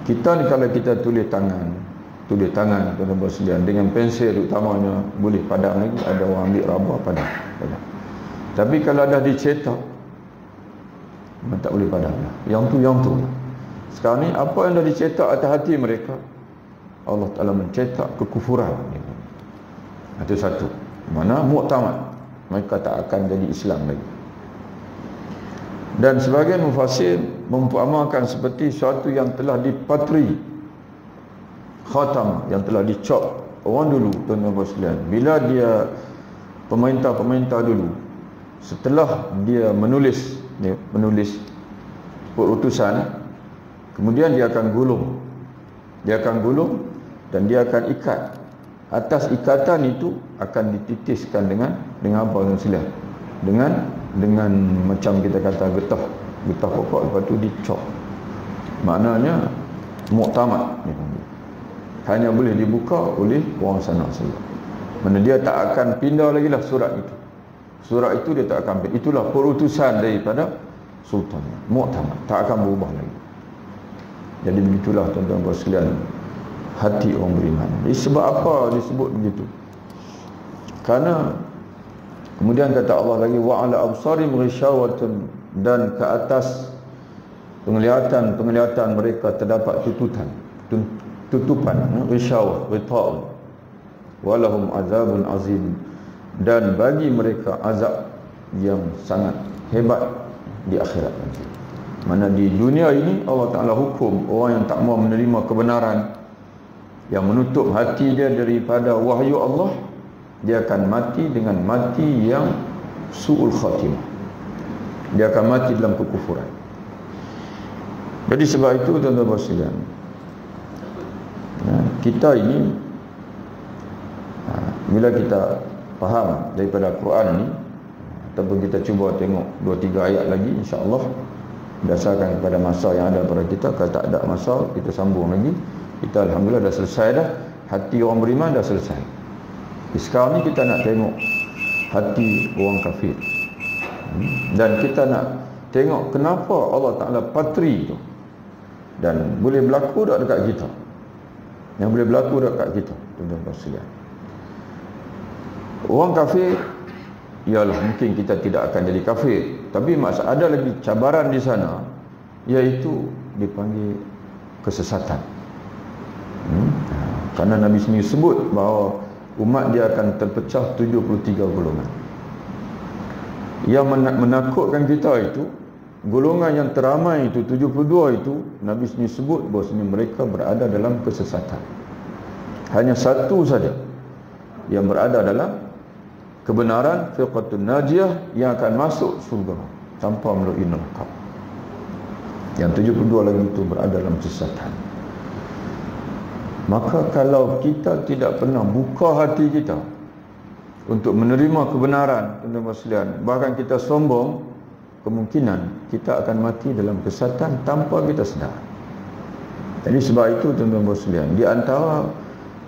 Kita ni kalau kita tulis tangan, tuan-tuan sekalian, dengan pensel utamanya, boleh padam lagi. Ada orang ambil raba padam. Tapi kalau dah dicetak, memang tak boleh padam lah. Yang tu. Sekarang ni apa yang dah dicetak atas hati mereka, Allah Ta'ala mencetak kekufuran. Itu satu. Mana muktamad, mereka tak akan jadi Islam lagi. Dan sebagian mufassir memperamakan seperti sesuatu yang telah dipatri, khatam, yang telah dicop. Orang dulu, tuan-tuan sekalian, bila dia pemerintah dulu, setelah dia menulis utusan, kemudian dia akan gulung dan dia akan ikat. Atas ikatan itu akan dititiskan dengan apa, tuan sekalian? Dengan macam kita kata getah pokok, lepas tu dicop. Maknanya muktamad, hanya boleh dibuka oleh orang sana saja. Mana dia tak akan pindah lagi lah surat itu. Surat itu dia tak akan pindah. Itulah perutusan daripada sultan, muktamad, tak akan berubah lagi. Jadi begitulah, tuan-tuan sekalian, hati orang beriman. Sebab apa disebut begitu? Karena kemudian kata Allah lagi, wa ala absarim ghishawatun, dan ke atas penglihatan mereka terdapat tutupan, ghishawah, ghita'un, walahum azabun azim, dan bagi mereka azab yang sangat hebat di akhirat nanti. Mana di dunia ini Allah Ta'ala hukum orang yang tak mau menerima kebenaran, yang menutup hati dia daripada wahyu Allah, dia akan mati dengan mati yang su'ul khatimah. Dia akan mati dalam kekufuran. Jadi sebab itu, tuan-tuan sekalian, kita ini, bila kita faham daripada Quran ni, ataupun kita cuba tengok 2-3 ayat lagi, insya-Allah, berdasarkan kepada masa yang ada pada kita. Kalau tak ada masa, kita sambung lagi. Kita alhamdulillah dah selesai dah. Hati orang beriman dah selesai. Sekarang ni kita nak tengok hati orang kafir, dan kita nak tengok kenapa Allah Ta'ala patri tu, dan boleh berlaku tak dekat kita, yang boleh berlaku dekat kita, tuan-tuan sekalian. Orang kafir, ialah mungkin kita tidak akan jadi kafir, tapi ada lagi cabaran di sana, iaitu dipanggil kesesatan. Karena Nabi sendiri sebut bahawa umat dia akan terpecah 73 golongan. Yang menakutkan kita itu, golongan yang teramai itu 72 itu, Nabi sendiri sebut bahawasanya mereka berada dalam kesesatan. Hanya satu saja yang berada dalam kebenaran, firqatun najiyah, yang akan masuk surga tanpa melalui neraka. Yang 72 lagi itu berada dalam kesesatan. Maka kalau kita tidak pernah buka hati kita untuk menerima kebenaran, tuan-tuan sekalian, bahkan kita sombong, kemungkinan kita akan mati dalam kesesatan tanpa kita sedar. Jadi sebab itu, tuan-tuan sekalian, di antara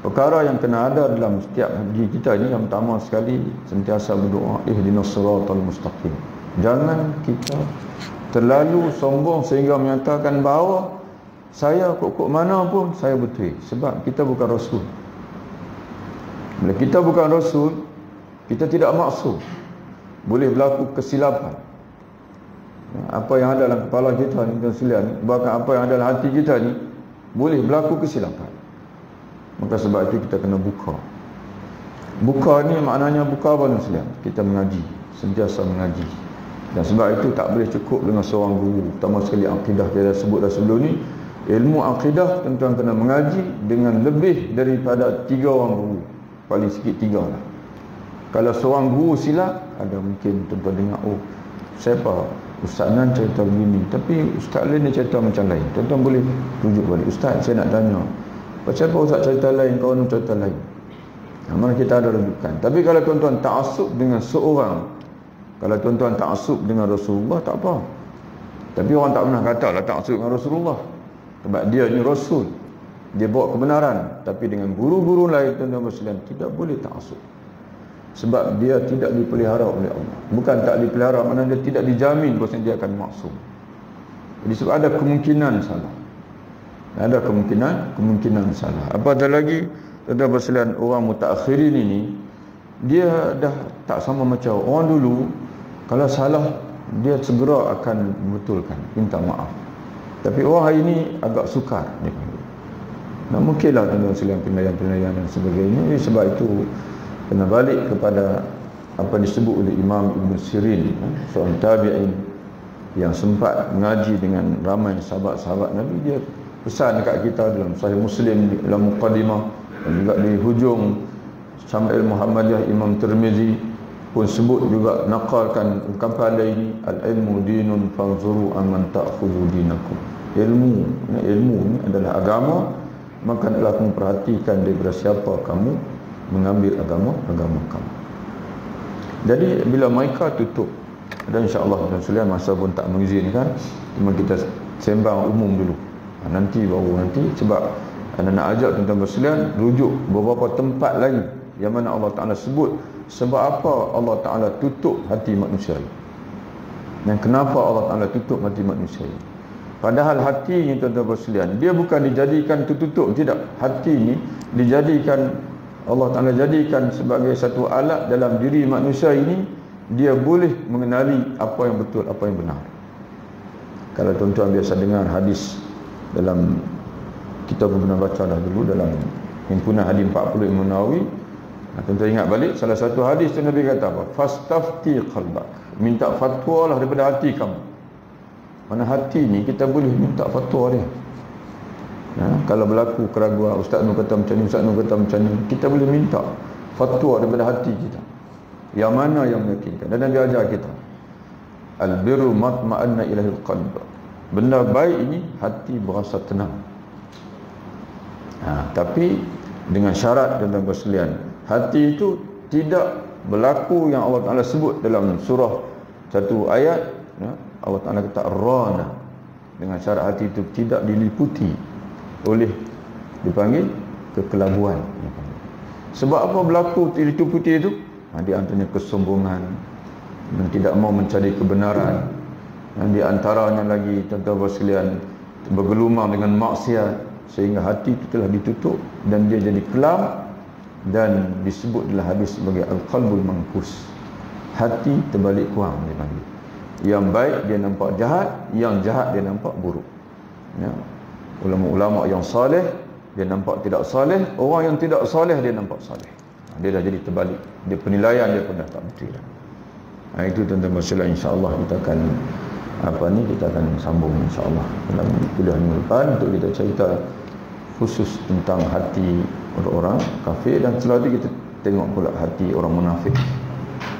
perkara yang kena ada dalam setiap diri kita ini, yang pertama sekali, sentiasa berdoa, ihdinas siratal mustaqim. Jangan kita terlalu sombong sehingga menyatakan bahawa saya kok mana pun saya betul, sebab kita bukan Rasul. Bila kita bukan Rasul, kita tidak maksum. Boleh berlaku kesilapan. Apa yang ada dalam kepala kita ni, bahkan apa yang ada dalam hati kita ni, boleh berlaku kesilapan. Maka sebab itu kita kena buka. Buka ni maknanya buka apa, tuan-tuan? Kita mengaji, sentiasa mengaji. Dan sebab itu tak boleh cukup dengan seorang guru. Pertama sekali akidah, kita sebut dah sebelum ni, ilmu akidah tuan-tuan kena mengaji dengan lebih daripada 3 orang guru. Paling sikit 3 lah. Kalau seorang guru silap, ada mungkin tuan-tuan dengar, oh siapa Ustaz Nan cerita begini, tapi Ustaz lain dia cerita macam lain. Tuan-tuan boleh rujuk balik, Ustaz saya nak tanya, macam apa Ustaz cerita lain, kawan cerita lain. Mana kita ada rujukan. Tapi kalau tuan-tuan ta'assub dengan seorang, kalau tuan-tuan ta'assub dengan Rasulullah, tak apa. Tapi orang tak pernah kata lah ta'assub dengan Rasulullah, sebab dia ni Rasul, dia bawa kebenaran. Tapi dengan guru-guru lain, tuan-tuan sekalian, tidak boleh ta'assub, sebab dia tidak dipelihara oleh Allah. Bukan tak dipelihara, maknanya dia tidak dijamin bahawa dia akan maksum. Jadi sebab ada kemungkinan salah, ada kemungkinan salah. Apatah lagi, tuan-tuan sekalian, orang mutaakhirin ini, dia dah tak sama macam orang dulu. Kalau salah, dia segera akan membetulkan, minta maaf. Tapi orang hari ini agak sukar dia panggil. Nah, mungkinlah tuan-tuan sekalian, penilaian-penilaian dan sebagainya. Jadi sebab itu kena balik kepada apa disebut oleh Imam Ibn Sirin, seorang tabi'in yang sempat mengaji dengan ramai sahabat-sahabat Nabi. Dia pesan dekat kita dalam Sahih Muslim, dalam Muqaddimah, dan juga di hujung Syama'il Muhammadiyah, Imam Tirmizi pun sebut juga, nakalkan ungkapan dia ini, al-ilmu dinun fanzuru amman ta'khudhu dinakum. Ilmu ni adalah agama, maka hendaklah kamu perhatikan daripada siapa kamu mengambil agama kamu. Jadi bila mereka tutup, dan insya-Allah tuan-tuan masa pun tak mengizinkan, cuma kita sembang umum dulu. Nanti sebab anda nak ajak tuan-tuan sekalian rujuk beberapa tempat lagi yang mana Allah Ta'ala sebut sebab apa Allah Ta'ala tutup hati manusia ini, dan kenapa Allah Ta'ala tutup hati manusia ini. Padahal hati ini, tuan-tuan sekalian, dia bukan dijadikan tertutup, tidak. Hati ini dijadikan, Allah Ta'ala jadikan sebagai satu alat dalam diri manusia ini. Dia boleh mengenali apa yang betul, apa yang benar. Kalau tuan-tuan biasa dengar hadis dalam, kita pun pernah baca dah dulu dalam himpunan hadis 40 Imam Nawawi. Tuan-tuan ingat balik, salah satu hadis tu Nabi kata apa? Fastafti qalbak, minta fatwa lah daripada hati kamu. Mana hati ni kita boleh minta fatwa dia. Kalau berlaku keraguan, Ustaz Nur kata macam ni, Ustaz Nur kata macam ni, kita boleh minta fatwa daripada hati kita, yang mana yang meyakinkan. Dan Nabi ajar kita, al-birru matma'anna ilahil qalb, benda baik ini hati berasa tenang. Tapi dengan syarat, tuan-tuan sekalian, hati itu tidak berlaku yang Allah Ta'ala sebut dalam surah satu ayat, Allah Ta'ala kata rana, dengan syarat hati itu tidak diliputi oleh, dipanggil kekelabuan. Sebab apa berlaku diliputi itu? Di antaranya kesombongan, dan tidak mau mencari kebenaran, dan di antaranya lagi, tuan-tuan sekalian, bergelumang dengan maksiat, sehingga hati itu telah ditutup dan dia jadi kelam, dan disebut dalam hadis sebagai al-qalbul mangkus, hati terbalik kurang dipanggil. Yang baik dia nampak jahat, yang jahat dia nampak buruk. ulama-ulama yang saleh dia nampak tidak saleh, orang yang tidak saleh dia nampak saleh. Dia dah jadi terbalik, dia penilaian dia pun dah tak betul dah. Itu tentang masalah, insya-Allah kita akan kita akan sambung insya-Allah dalam kuliah minggu depan untuk kita cerita khusus tentang hati orang kafir, dan setelah itu kita tengok pula hati orang munafik.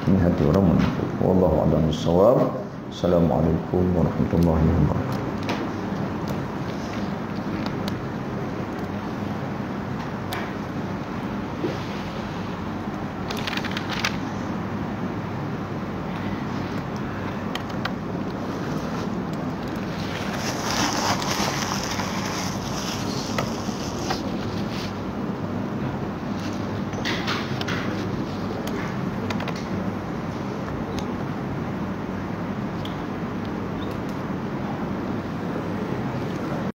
Ini hati orang munafik. Wallahu a'lam bissawab. Assalamualaikum warahmatullahi wabarakatuh.